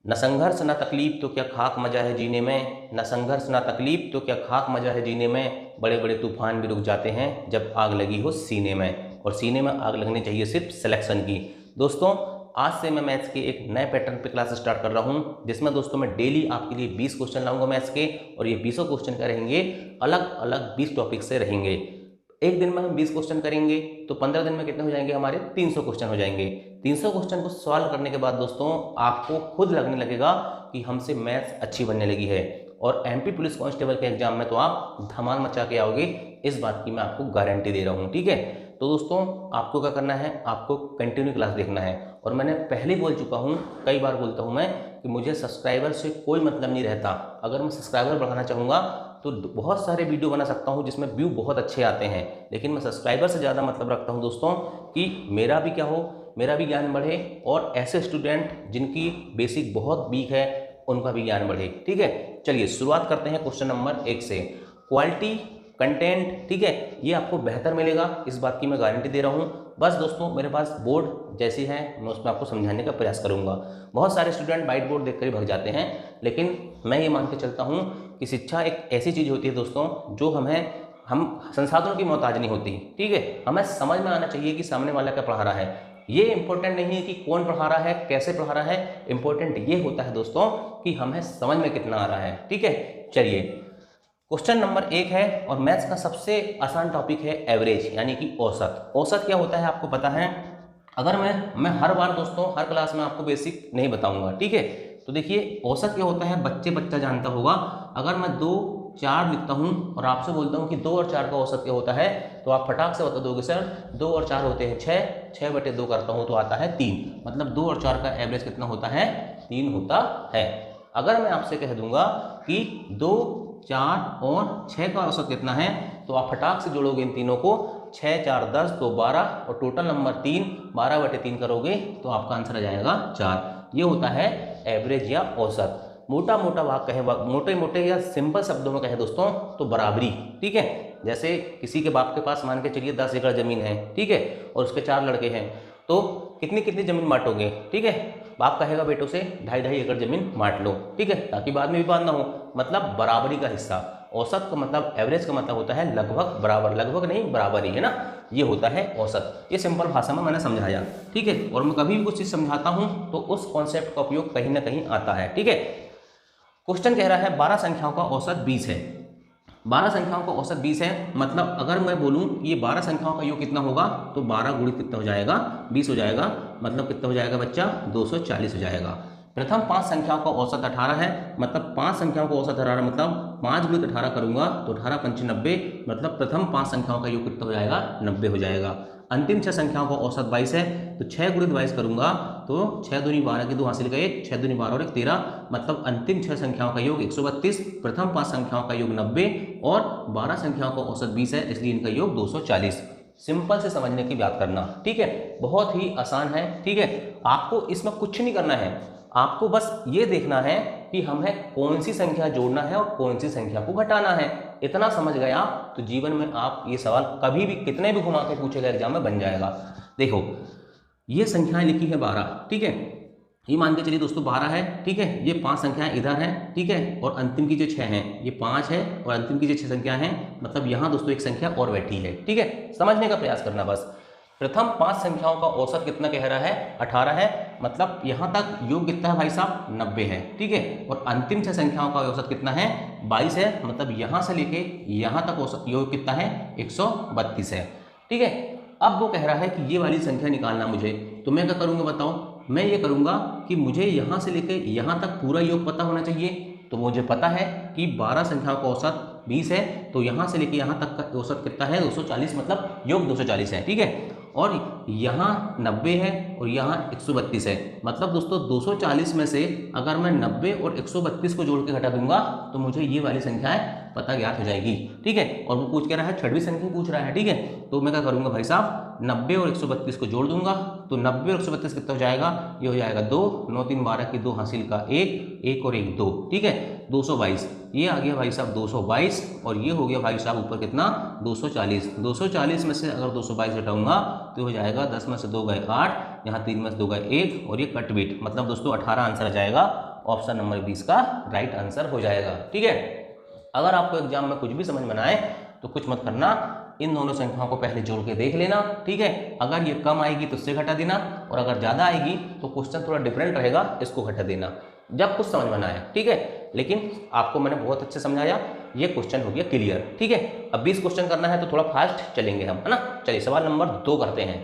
न संघर्ष न तकलीफ तो क्या खाक मजा है जीने में, न संघर्ष न तकलीफ तो क्या खाक मजा है जीने में, बड़े बड़े तूफान भी रुक जाते हैं जब आग लगी हो सीने में, और सीने में आग लगनी चाहिए सिर्फ सिलेक्शन की। दोस्तों आज से मैं मैथ्स के एक नए पैटर्न पे क्लास स्टार्ट कर रहा हूँ, जिसमें दोस्तों मैं डेली आपके लिए 20 क्वेश्चन लाऊंगा मैथ्स के, और ये 20 क्वेश्चन क्या रहेंगे, अलग अलग 20 टॉपिक से रहेंगे। एक दिन में हम 20 क्वेश्चन करेंगे तो 15 दिन में कितने हो जाएंगे, हमारे 300 क्वेश्चन हो जाएंगे। 300 क्वेश्चन को सॉल्व करने के बाद दोस्तों आपको खुद लगने लगेगा कि हमसे मैथ्स अच्छी बनने लगी है, और एमपी पुलिस कांस्टेबल के एग्जाम में तो आप धमाल मचा के आओगे, इस बात की मैं आपको गारंटी दे रहा हूँ। ठीक है, तो दोस्तों आपको क्या करना है, आपको कंटिन्यू क्लास देखना है। और मैंने पहले ही बोल चुका हूँ, कई बार बोलता हूँ मैं कि मुझे सब्सक्राइबर से कोई मतलब नहीं रहता। अगर मैं सब्सक्राइबर बढ़ाना चाहूँगा तो बहुत सारे वीडियो बना सकता हूँ जिसमें व्यू बहुत अच्छे आते हैं, लेकिन मैं सब्सक्राइबर से ज़्यादा मतलब रखता हूँ दोस्तों कि मेरा भी क्या हो, मेरा भी ज्ञान बढ़े, और ऐसे स्टूडेंट जिनकी बेसिक बहुत वीक है उनका भी ज्ञान बढ़े। ठीक है, चलिए शुरुआत करते हैं क्वेश्चन नंबर 1 से। क्वालिटी कंटेंट, ठीक है, ये आपको बेहतर मिलेगा, इस बात की मैं गारंटी दे रहा हूँ। बस दोस्तों मेरे पास बोर्ड जैसी है, मैं उसमें आपको समझाने का प्रयास करूँगा। बहुत सारे स्टूडेंट वाइट बोर्ड देखकर ही भग जाते हैं, लेकिन मैं ये मान के चलता हूँ कि शिक्षा एक ऐसी चीज़ होती है दोस्तों जो हम संसाधनों की मोहताज नहीं होती। ठीक है, हमें समझ में आना चाहिए कि सामने वाला क्या पढ़ा रहा है। ये इंपॉर्टेंट नहीं है कि कौन पढ़ा रहा है, कैसे पढ़ा रहा है, इंपॉर्टेंट ये होता है दोस्तों कि हमें समझ में कितना आ रहा है। ठीक है, चलिए क्वेश्चन नंबर 1 है, और मैथ्स का सबसे आसान टॉपिक है एवरेज, यानी कि औसत। औसत क्या होता है आपको पता है? अगर मैं हर बार दोस्तों हर क्लास में आपको बेसिक नहीं बताऊंगा। ठीक है, तो देखिए औसत क्या होता है, बच्चा जानता होगा। अगर मैं 2 4 लिखता हूँ और आपसे बोलता हूँ कि 2 और 4 का औसत क्या होता है, तो आप फटाक से बता दोगे सर 2 और 4 होते हैं 6 बटे 2 करता हूँ तो आता है 3। मतलब 2 और 4 का एवरेज कितना होता है, 3 होता है। अगर मैं आपसे कह दूंगा कि 2 4 और 6 का औसत कितना है, तो आप फटाक से जोड़ोगे इन तीनों को, 6 4 10 तो 12, और टोटल नंबर 3, 12 बटे 3 करोगे तो आपका आंसर आ जाएगा 4। ये होता है एवरेज या औसत। मोटा भाग कहे, मोटे या सिंपल शब्दों में कहे दोस्तों तो बराबरी। ठीक है, जैसे किसी के बाप के पास मान के चलिए 10 एकड़ जमीन है, ठीक है, और उसके 4 लड़के हैं, तो कितनी जमीन बांटोगे? ठीक है, बाप कहेगा बेटों से 2.5 एकड़ जमीन बांट लो, ठीक है, ताकि बाद में विवाद ना हो। मतलब बराबरी का हिस्सा। औसत का मतलब, एवरेज का मतलब होता है लगभग बराबर, लगभग नहीं बराबर ही, है ना, ये होता है औसत। ये सिंपल भाषा में मैंने समझाया। ठीक है, और मैं कभी भी कुछ चीज़ समझाता हूँ तो उस कॉन्सेप्ट का उपयोग कहीं ना कहीं आता है। ठीक है, क्वेश्चन कह रहा है 12 संख्याओं का औसत 20 है। 12 संख्याओं का औसत 20 है, मतलब अगर मैं बोलूं ये 12 संख्याओं का योग कितना होगा, तो 12 गुणित कितना हो जाएगा, 20 हो जाएगा। मतलब कितना हो जाएगा बच्चा, 240 हो जाएगा। प्रथम 5 संख्याओं का औसत 18 है, मतलब 5 संख्याओं का औसत 18, मतलब 5 गुणित 18 करूंगा तो 18 पंच 90, मतलब प्रथम 5 संख्याओं का योग कितना हो जाएगा, 90 हो जाएगा। अंतिम 6 संख्याओं का औसत 22 है, तो 6 गुणित 22 करूंगा तो 6 दूनी 12 की 2 हासिल का 1, 6 दूनी 12 और 1 13, मतलब अंतिम 6 संख्याओं का योग 132, प्रथम 5 संख्याओं का योग 90, और 12 संख्याओं का औसत 20 है, इसलिए इनका योग 240। सिंपल से समझने की बात करना। ठीक है, बहुत ही आसान है। ठीक है, आपको इसमें कुछ नहीं करना है, आपको बस ये देखना है कि हमें कौन सी संख्या जोड़ना है और कौन सी संख्या को घटाना है। इतना समझ गया तो जीवन में आप ये सवाल कभी भी कितने भी घुमा के पूछेगा एग्जाम में बन जाएगा। देखो ये संख्याएं लिखी है 12, ठीक है, ये मान के चलिए दोस्तों 12 है। ठीक है, ये 5 संख्याएं इधर हैं, ठीक है, और अंतिम की जो 6 हैं ये 5 है, और अंतिम की जो 6 संख्या हैं, मतलब यहाँ दोस्तों एक संख्या और बैठी है। ठीक है, समझने का प्रयास करना बस। प्रथम 5 संख्याओं का औसत कितना कह रहा है, 18 है, मतलब यहाँ तक योग कितना है भाई साहब, 90 है। ठीक है, और अंतिम 6 संख्याओं का औसत कितना है, 22 है, मतलब यहाँ से लेके यहाँ तक औसत योग कितना है, 132 है। ठीक है, अब वो कह रहा है कि ये वाली संख्या निकालना मुझे, तो मैं क्या करूँगा बताओ? मैं ये करूँगा कि मुझे यहाँ से लेके यहाँ तक पूरा योग पता होना चाहिए। तो मुझे पता है कि 12 संख्याओं का औसत 20 है, तो यहाँ से लेके यहाँ तक का औसत कितना है, 240, मतलब योग 240 है। ठीक है, और यहाँ 90 है और यहाँ 132 है, मतलब दोस्तों 240 में से अगर मैं 90 और 132 को जोड़ के घटा दूंगा तो मुझे ये वाली संख्याएं पता ज्ञात हो जाएगी। ठीक है, और वो पूछ के रहा है 6वीं संख्या पूछ रहा है। ठीक है, तो मैं क्या करूँगा भाई साहब, 90 और 132 को जोड़ दूंगा, तो 90 और 132 कितना हो जाएगा, ये हो जाएगा 2, 9 3 12 की 2 हासिल का 1, 1 और 1 2। ठीक है, 222, ये आ गया भाई साहब 222, और ये हो गया भाई साहब ऊपर कितना, 240। 240 में से अगर 222 घटाऊंगा तो हो जाएगा 10 में से 2 गए 8, यहाँ 3 में से 2 गए 1, और ये कट बिट, मतलब दोस्तों 18 आंसर आ जाएगा ऑप्शन नंबर 20 का राइट आंसर हो जाएगा। ठीक है, अगर आपको एग्जाम में कुछ भी समझ में आए तो कुछ मत करना, इन दोनों संख्याओं को पहले जोड़ के देख लेना। ठीक है, अगर ये कम आएगी तो उससे घटा देना, और अगर ज़्यादा आएगी तो क्वेश्चन थोड़ा डिफरेंट रहेगा, इसको घटा देना जब कुछ समझ में आए। ठीक है, लेकिन आपको मैंने बहुत अच्छे समझाया, ये क्वेश्चन हो गया क्लियर। ठीक है, अब 20 क्वेश्चन करना है तो थोड़ा फास्ट चलेंगे हम, है ना। चलिए सवाल नंबर 2 करते हैं।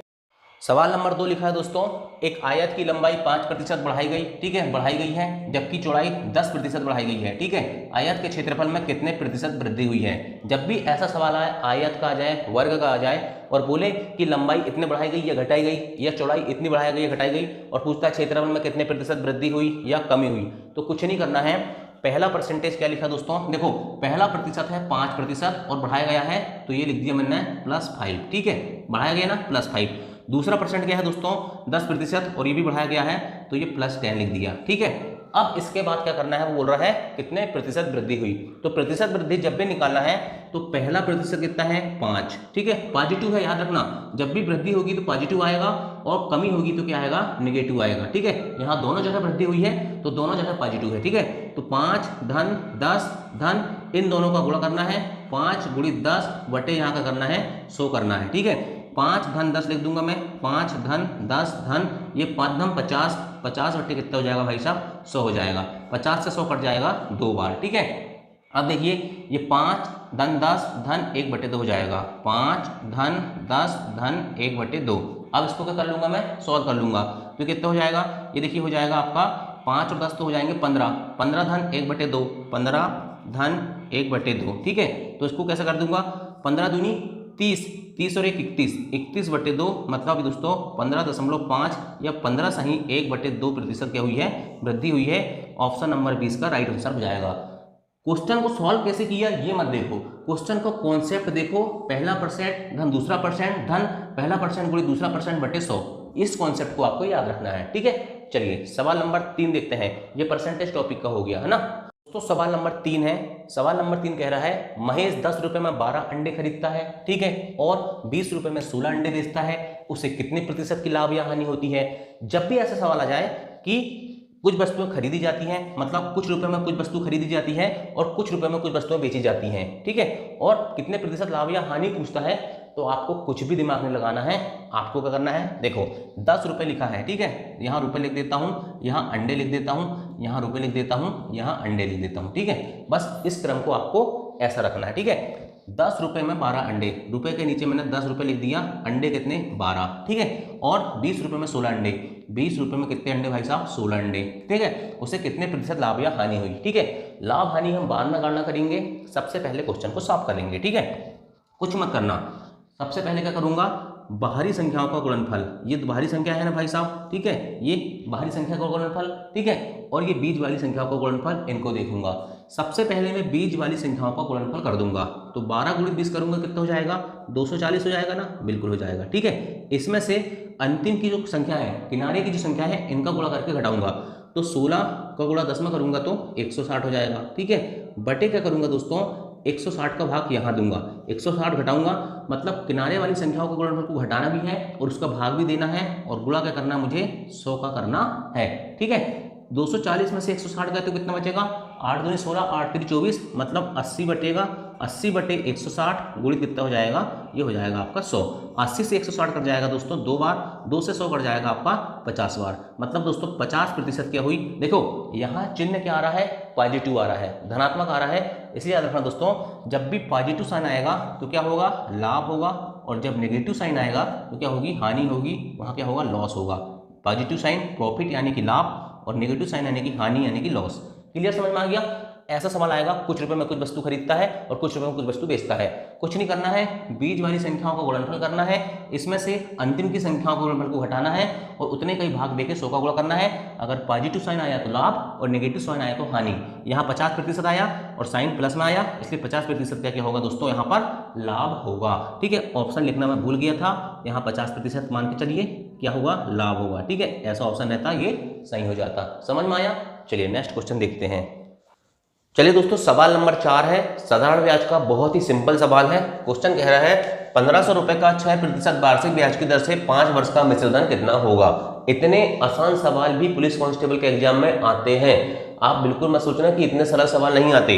सवाल नंबर 2 लिखा है दोस्तों, एक आयत की लंबाई 5% बढ़ाई गई, ठीक है, बढ़ाई गई है, जबकि चौड़ाई 10% बढ़ाई गई है। ठीक है, आयत के क्षेत्रफल में कितने प्रतिशत वृद्धि हुई है। जब भी ऐसा सवाल आए, आयत का आ जाए, वर्ग का आ जाए और बोले कि लंबाई इतने बढ़ाई गई या घटाई गई, या चौड़ाई इतनी बढ़ाई गई या घटाई गई, और पूछता है क्षेत्रफल में कितने प्रतिशत वृद्धि हुई या कमी हुई, तो कुछ नहीं करना है। पहला परसेंटेज क्या लिखा दोस्तों, देखो पहला प्रतिशत है 5% और बढ़ाया गया है तो ये लिख दिया मैंने +5। ठीक है, बढ़ाया गया ना +5। दूसरा परसेंट क्या है दोस्तों 10% और ये भी बढ़ाया गया है तो ये +10 लिख दिया। ठीक है, अब इसके बाद क्या करना है, वो बोल रहा है कितने प्रतिशत वृद्धि हुई। तो प्रतिशत वृद्धि जब भी निकालना है तो पहला प्रतिशत कितना है 5। ठीक है, पॉजिटिव है, याद रखना, जब भी वृद्धि होगी तो पॉजिटिव आएगा और कमी होगी तो क्या आएगा, नेगेटिव आएगा। ठीक है, यहाँ दोनों जगह वृद्धि हुई है तो दोनों जगह पॉजिटिव है। ठीक है, तो 5 धन 10 धन, इन दोनों का गुणा करना है, 5 × 10 बटे यहाँ का करना है 100 करना है। ठीक है, 5 धन 10 लिख दूंगा मैं, 5 धन 10 धन, ये 5 धन 50, 50 बटे कितना हो जाएगा भाई साहब 100 हो जाएगा, 50 से 100 कट जाएगा 2 बार। ठीक है, अब देखिए ये 5 धन 10 धन 1/2 हो जाएगा, 5 धन 10 धन 1/2। अब इसको क्या कर लूंगा मैं, सॉल्व कर लूंगा तो कितना हो जाएगा, ये देखिए हो जाएगा आपका 5 और 10 तो हो जाएंगे 15, 15 धन 1/2, 15 धन 1/2। ठीक है, तो इसको कैसे कर दूंगा, 15 दूनी 30, 30 और 1 31, 31/2 मतलब दोस्तों 15.5 या 15 सही 1/2% क्या हुई है, वृद्धि हुई है। ऑप्शन नंबर 20 का राइट आंसर हो जाएगा। क्वेश्चन को सॉल्व कैसे किया ये मत देखो, क्वेश्चन का कॉन्सेप्ट देखो, पहला परसेंट धन दूसरा परसेंट धन पहला परसेंट गुणे दूसरा परसेंट बटे 100, इस कॉन्सेप्ट को आपको याद रखना है। ठीक है, चलिए सवाल नंबर 3 देखते हैं, ये परसेंटेज टॉपिक का हो गया है ना। तो सवाल नंबर 3 है, सवाल नंबर 3 कह रहा है महेश 10 रुपए में 12 अंडे खरीदता है, ठीक है, और 20 रुपए में 16 अंडे बेचता है, उसे कितने प्रतिशत की लाभ या हानि होती है। जब भी ऐसा सवाल आ जाए कि कुछ वस्तुएं खरीदी जाती हैं, मतलब कुछ रुपए में कुछ वस्तु खरीदी जाती है और कुछ रुपए में कुछ वस्तुएं बेची जाती हैं, ठीक है, और कितने प्रतिशत लाभ या हानि पूछता है, तो आपको कुछ भी दिमाग में लगाना है। आपको क्या करना है, देखो 10 रुपए लिखा है, ठीक है, यहाँ रुपए लिख देता हूँ, यहाँ अंडे लिख देता हूँ, यहाँ रुपए लिख देता हूँ, यहाँ अंडे लिख देता हूँ, ठीक है, बस इस क्रम को आपको ऐसा रखना है। ठीक है, 10 रुपए में 12 अंडे, रुपए के नीचे मैंने 10 रुपए लिख दिया, अंडे कितने 12, ठीक है, और 20 रुपए में 16 अंडे, 20 रुपए में कितने अंडे भाई साहब 16 अंडे, ठीक है, उसे कितने प्रतिशत लाभ या हानि हुई। ठीक है, लाभ हानि हम बाद में गणना करेंगे, सबसे पहले क्वेश्चन को सॉल्व करेंगे। ठीक है, कुछ मत करना, सबसे पहले क्या करूंगा, बाहरी संख्याओं का गुणनफल, ये बाहरी संख्या है ना भाई साहब, ठीक है, ये बाहरी संख्या का गुणनफल, ठीक है, और ये बीज वाली संख्याओं का गुणनफल, इनको देखूंगा। सबसे पहले मैं बीज वाली संख्याओं का गुणनफल कर दूंगा, तो 12 × 20 करूंगा, कितना हो जाएगा 240 हो जाएगा ना, बिल्कुल हो जाएगा। ठीक है, इसमें से अंतिम की जो संख्या है, किनारे की जो संख्या है, इनका गुणा करके घटाऊंगा, तो 16 का गुणा 10 में करूंगा तो 160 हो जाएगा। ठीक है, बटे क्या करूंगा दोस्तों, 160 का भाग यहाँ दूंगा, 160 घटाऊंगा, मतलब किनारे वाली संख्याओं के गुणनफल को घटाना भी है और उसका भाग भी देना है, और गुणा क्या करना है मुझे 100 का करना है। ठीक है, 240 में से 160 गए तो कितना बचेगा, 8 दूनी 16, 8 3 24, मतलब 80 बटेगा, 80 बटे 160 गुणित कितना हो जाएगा, ये हो जाएगा आपका 100। 80 से 160 कट जाएगा दोस्तों 2 बार, 2 से 100 कट जाएगा आपका 50 बार, मतलब दोस्तों 50% क्या हुई। देखो यहाँ चिन्ह क्या आ रहा है, पॉजिटिव आ रहा है, धनात्मक आ रहा है, इसलिए याद रखना दोस्तों, जब भी पॉजिटिव साइन आएगा तो क्या होगा, लाभ होगा, और जब नेगेटिव साइन आएगा तो क्या होगी, हानि होगी, वहाँ क्या होगा, लॉस होगा। पॉजिटिव साइन प्रॉफिट यानी कि लाभ, और नेगेटिव साइन यानी कि हानि यानी कि लॉस। क्लियर, समझ में आ गया। ऐसा सवाल आएगा, कुछ रुपए में कुछ वस्तु खरीदता है और कुछ रुपए में कुछ वस्तु बेचता है, कुछ नहीं करना है, बीज वाली संख्याओं का गुणनफल करना है, इसमें से अंतिम की संख्याओं के गुणनफल को घटाना है और उतने कई भाग देके 100 का गुणा करना है। अगर पॉजिटिव साइन आया तो लाभ और नेगेटिव साइन आया तो हानि। यहाँ 50% आया और साइन प्लस में आया, इसलिए 50% क्या होगा दोस्तों, यहाँ पर लाभ होगा। ठीक है, ऑप्शन लिखना मैं भूल गया था, यहाँ 50% मान के चलिए क्या होगा, लाभ होगा। ठीक है, ऐसा ऑप्शन रहता, ये सही हो जाता। समझ में आया। चलिए नेक्स्ट क्वेश्चन देखते हैं। चलिए दोस्तों, सवाल नंबर 4 है, साधारण ब्याज का, बहुत ही सिंपल सवाल है। क्वेश्चन कह रहा है 1500 रुपए का 6% वार्षिक ब्याज की दर से 5 वर्ष का मिश्रधन कितना होगा। इतने आसान सवाल भी पुलिस कांस्टेबल के एग्जाम में आते हैं। आप बिल्कुल मत सोचना कि इतने सरल सवाल नहीं आते।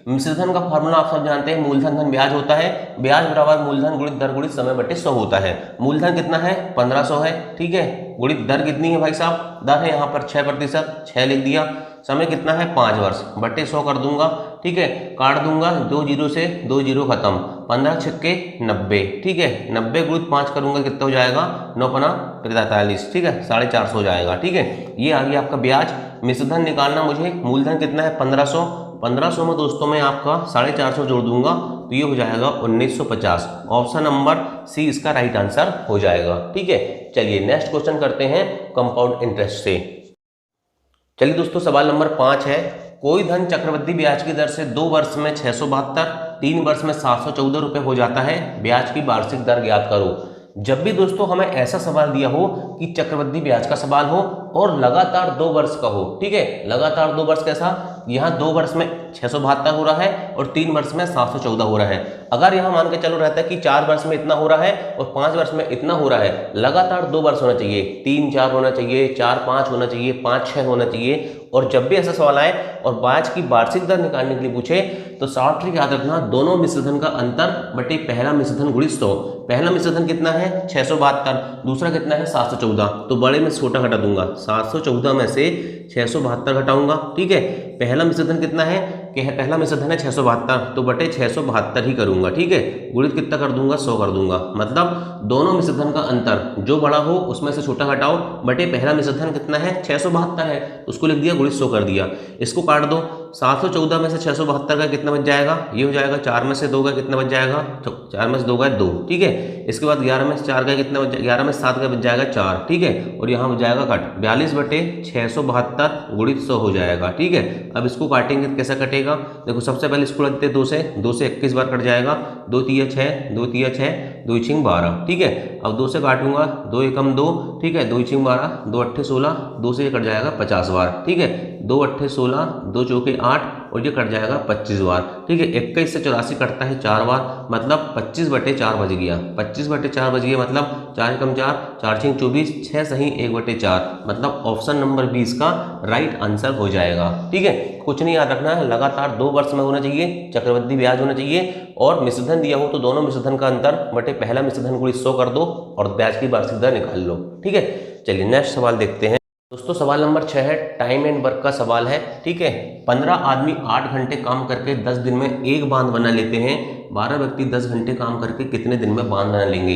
मिश्रित धन का फॉर्मूला आप सब जानते हैं, मूलधन धन ब्याज होता है, ब्याज बराबर मूलधन गुणित दर गुणित समय बटे 100 होता है। मूलधन कितना है 1500 है, ठीक है, गुणित दर कितनी है भाई साहब, दर है यहाँ पर 6%, 6 लिख दिया, समय कितना है 5 वर्ष, बटे 100 कर दूंगा, ठीक है, काट दूंगा 2 जीरो से 2 जीरो खत्म, 15 छक्के 90, ठीक है, 90 गुणित 5 करूंगा कितना हो जाएगा 9 पना 45, ठीक है, 450 हो जाएगा, ठीक है। ये आ गया आपका ब्याज। मिश्रधन निकालना मुझे, मूलधन कितना है 1500, 1500 में दोस्तों मैं आपका 450 जोड़ दूंगा तो ये हो जाएगा 1950। ऑप्शन नंबर सी इसका राइट आंसर हो जाएगा, ठीक है। चलिए नेक्स्ट क्वेश्चन करते हैं कंपाउंड इंटरेस्ट से। चलिए दोस्तों सवाल नंबर 5 है, कोई धन चक्रवृद्धि ब्याज की दर से 2 वर्ष में 672, 3 वर्ष में 714 रुपये हो जाता है, ब्याज की वार्षिक दर ज्ञात करो। जब भी दोस्तों हमें ऐसा सवाल दिया हो कि चक्रवृद्धि ब्याज का सवाल हो और लगातार 2 वर्ष का हो, ठीक है, लगातार 2 वर्ष कैसा, यहाँ 2 वर्ष में 672 हो रहा है और 3 वर्ष में 714 हो रहा है। अगर यहाँ मान के चलो रहता है कि 4 वर्ष में इतना हो रहा है और 5 वर्ष में इतना हो रहा है, लगातार 2 वर्ष होना चाहिए, 3 4 होना चाहिए, 4 5 होना चाहिए, 5 6 होना चाहिए। और जब भी ऐसा सवाल आए और ब्याज की वार्षिक दर निकालने के लिए पूछे तो शॉर्ट ट्रिक याद रखना, दोनों मिश्रधन का अंतर बटे पहला मिश्रधन गुणित 100। पहला मिश्रधन कितना है 672, दूसरा कितना है 714, तो बड़े में छोटा घटा दूंगा, 714 में से 672 घटाऊंगा, ठीक है। पहला मिश्रधन कितना है, पहला मिश्रधन है 672, तो बटे 672 ही करूंगा, ठीक है, गुणित कितना कर दूंगा 100 कर दूंगा, मतलब दोनों मिश्रधन का अंतर जो बड़ा हो उसमें से छोटा घटाओ, बटे पहला मिश्रधन कितना है 672 है, उसको लिख दिया गुणित 100 कर दिया। इसको काट दो, 714 में से 672 का कितना बच जाएगा, ये हो जाएगा 4 में से 2 का कितना बच जाएगा, तो 4 में से 2 का 2, ठीक है। इसके बाद 11 में से 4 का कितना बच, 11 में से 7 का बच जाएगा 4, ठीक है, और यहाँ बच जाएगा कट 42 बटे 672 गुणित 100 हो जाएगा, ठीक है। अब इसको काटेंगे तो कैसा कटेगा, देखो सबसे पहले इसको लगते 2 से 21 बार कट जाएगा, 2 तिया 6, 2 तिया 6, 2 छिंग 12, ठीक है। अब 2 से काटूंगा, 2 एकम 2, ठीक है, 2 छिंग 12, 2 अट्ठे 16, 2 से ये कट जाएगा 50 बार, ठीक है, 2 अट्ठे 16, 2 चौके 8 और ये कट जाएगा 25 बार, ठीक है। 21 से 84 कटता है 4 बार, मतलब 25 बटे 4 बज गया, 25 बटे 4 बज गया, मतलब 4 एकम 4, 4 छिंग 24, 6 सही 1 बटे 4, मतलब ऑप्शन नंबर 20 का राइट आंसर हो जाएगा, ठीक है। कुछ नहीं याद रखना है, लगातार 2 वर्ष में होना चाहिए, चक्रवृद्धि ब्याज होना चाहिए, और मिश्रधन दिया हो तो दोनों मिश्रधन का अंतर बटे पहला मिश्रधन गुणित 100 कर दो और ब्याज की वार्षिक दर निकाल लो, ठीक है। चलिए नेक्स्ट सवाल देखते हैं दोस्तों। सवाल नंबर 6 है, टाइम एंड वर्क का सवाल है, ठीक है। 15 आदमी 8 घंटे काम करके 10 दिन में एक बांध बना लेते हैं, 12 व्यक्ति 10 घंटे काम करके कितने दिन में बांध बना लेंगे।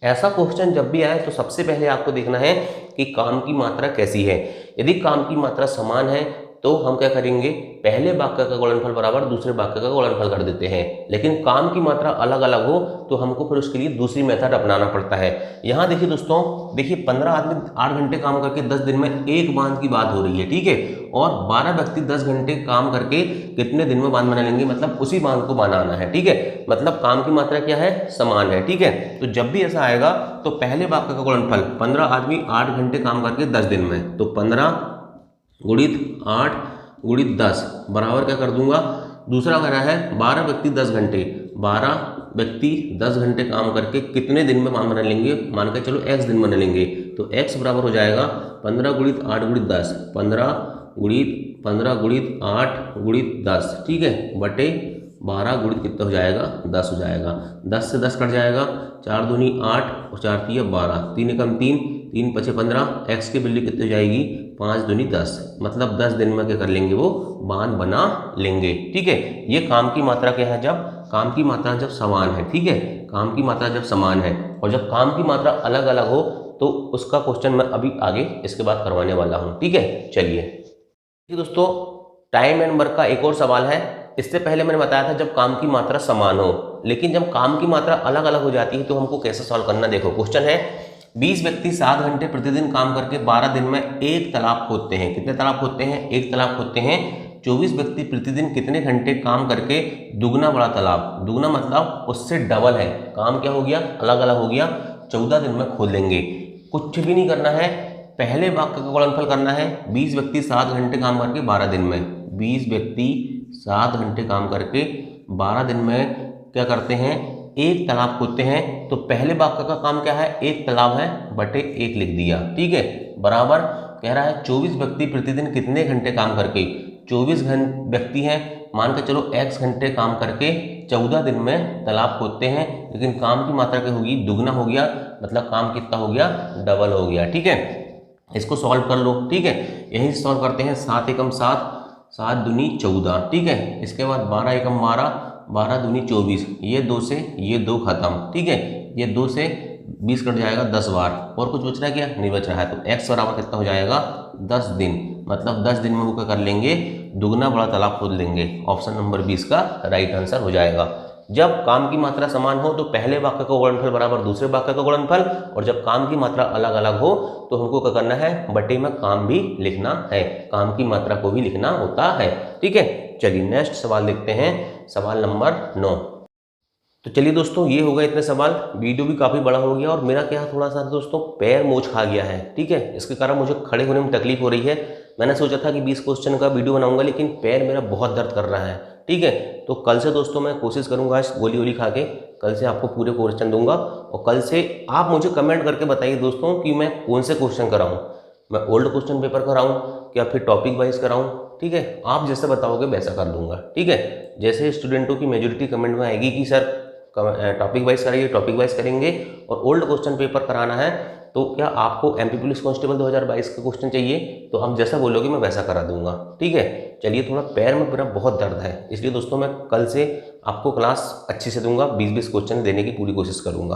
ऐसा क्वेश्चन जब भी आए तो सबसे पहले आपको देखना है कि काम की मात्रा कैसी है। यदि काम की मात्रा समान है तो हम क्या करेंगे, पहले वाक्य का गुणनफल बराबर दूसरे वाक्य का गुणनफल कर देते हैं। लेकिन काम की मात्रा अलग अलग हो तो हमको फिर उसके लिए दूसरी मेथड अपनाना पड़ता है। यहाँ देखिए दोस्तों, देखिए 15 आदमी 8 घंटे काम करके 10 दिन में एक बांध की बात हो रही है, ठीक है, और 12 व्यक्ति 10 घंटे काम करके कितने दिन में बांध बना लेंगे, मतलब उसी बांध को बनाना है, ठीक है, मतलब काम की मात्रा क्या है, समान है, ठीक है। तो जब भी ऐसा आएगा तो पहले वाक्य का गुणनफल 15 आदमी 8 घंटे काम करके 10 दिन में, तो 15 गुणित 8 गुणित 10 बराबर क्या कर दूंगा, दूसरा कह रहा है 12 व्यक्ति 10 घंटे, 12 व्यक्ति 10 घंटे काम करके कितने दिन में बांध बना लेंगे, मान के चलो x दिन बना लेंगे, तो x बराबर हो जाएगा 15 गुणित 8 गुणित 10, 15 गुणित 8 गुणित 10, ठीक है, बटे 12 गुणित कितना हो जाएगा 10 हो जाएगा, 10 से 10 कट जाएगा, 4 दूनी 8 और 4 तिया 12, 3 एकम 3, 3 पचे 15, x की वैल्यू कितनी हो जाएगी 5 दूनी 10, मतलब 10 दिन में क्या कर लेंगे, वो बांध बना लेंगे, ठीक है। ये काम की मात्रा क्या है, जब काम की मात्रा जब समान है, ठीक है, काम की मात्रा जब समान है, और जब काम की मात्रा अलग अलग हो तो उसका क्वेश्चन मैं अभी आगे इसके बाद करवाने वाला हूँ, ठीक है। चलिए दोस्तों, टाइम एंड वर्क का एक और सवाल है। इससे पहले मैंने बताया था जब काम की मात्रा समान हो, लेकिन जब काम की मात्रा अलग अलग हो जाती है तो हमको कैसे सॉल्व करना, देखो क्वेश्चन है 20 व्यक्ति 7 घंटे प्रतिदिन काम करके 12 दिन में एक तालाब खोदते हैं। कितने तालाब खोदते हैं, एक तालाब खोदते हैं। 24 व्यक्ति प्रतिदिन कितने घंटे काम करके दुगना बड़ा तालाब, दुगना मतलब उससे डबल है, काम क्या हो गया, अलग अलग हो गया, 14 दिन में खोद लेंगे। कुछ भी नहीं करना है, पहले वाक्य का गुणनफल करना है। 20 व्यक्ति 7 घंटे काम करके 12 दिन में, 20 व्यक्ति 7 घंटे काम करके 12 दिन में क्या करते हैं, एक तालाब खोदते हैं। तो पहले वाक्य का काम क्या है, एक तालाब है, बटे 1 लिख दिया, ठीक है, बराबर कह रहा है 24 व्यक्ति प्रतिदिन कितने घंटे काम करके, 24 व्यक्ति हैं, मान के चलो x घंटे काम करके 14 दिन में तालाब खोदते हैं, लेकिन काम की मात्रा क्या होगी, दुगना हो गया, मतलब काम कितना हो गया, डबल हो गया। ठीक है, इसको सॉल्व कर लो। ठीक है, यहीं से सॉल्व करते हैं। 7 एकम 7, 7 दूनी 14। ठीक है, इसके बाद 12 एकम 12, 12 दूनी 24, ये 2 से ये 2 खत्म। ठीक है, ये 2 से 20 कट जाएगा 10 बार, और कुछ बच रहा है क्या, नहीं बच रहा है। तो x बराबर कितना हो जाएगा, 10 दिन, मतलब 10 दिन में वो क्या कर लेंगे, दुगना बड़ा तालाब खोद लेंगे। ऑप्शन नंबर 20 का राइट आंसर हो जाएगा। जब काम की मात्रा समान हो तो पहले वाक्य का गुणनफल बराबर दूसरे वाक्य का गुणनफल, और जब काम की मात्रा अलग अलग हो तो हमको क्या करना है, बटे में काम भी लिखना है, काम की मात्रा को भी लिखना होता है। ठीक है, चलिए नेक्स्ट सवाल देखते हैं, सवाल नंबर 9। तो चलिए दोस्तों, ये हो गए इतने सवाल। वीडियो भी काफ़ी बड़ा हो गया और मेरा क्या थोड़ा सा दोस्तों पैर मोच खा गया है। ठीक है, इसके कारण मुझे खड़े होने में तकलीफ हो रही है। मैंने सोचा था कि 20 क्वेश्चन का वीडियो बनाऊंगा, लेकिन पैर मेरा बहुत दर्द कर रहा है। ठीक है, तो कल से दोस्तों मैं कोशिश करूंगा इस गोली वोली खा के कल से आपको पूरे क्वेश्चन दूंगा, और कल से आप मुझे कमेंट करके बताइए दोस्तों कि मैं कौन से क्वेश्चन कराऊँ, मैं ओल्ड क्वेश्चन पेपर कराऊँ या फिर टॉपिक वाइज कराऊँ। ठीक है, आप जैसे बताओगे वैसा कर दूंगा। ठीक है, जैसे स्टूडेंटों की मेजोरिटी कमेंट में आएगी कि सर टॉपिक वाइज कराइए, टॉपिक वाइज करेंगे, और ओल्ड क्वेश्चन पेपर कराना है, तो क्या आपको एमपी पुलिस कांस्टेबल 2022 का क्वेश्चन चाहिए, तो आप जैसा बोलोगे मैं वैसा करा दूंगा। ठीक है, चलिए, थोड़ा पैर में मेरा बहुत दर्द है, इसलिए दोस्तों मैं कल से आपको क्लास अच्छी से दूंगा, 20-20 क्वेश्चन देने की पूरी कोशिश करूंगा।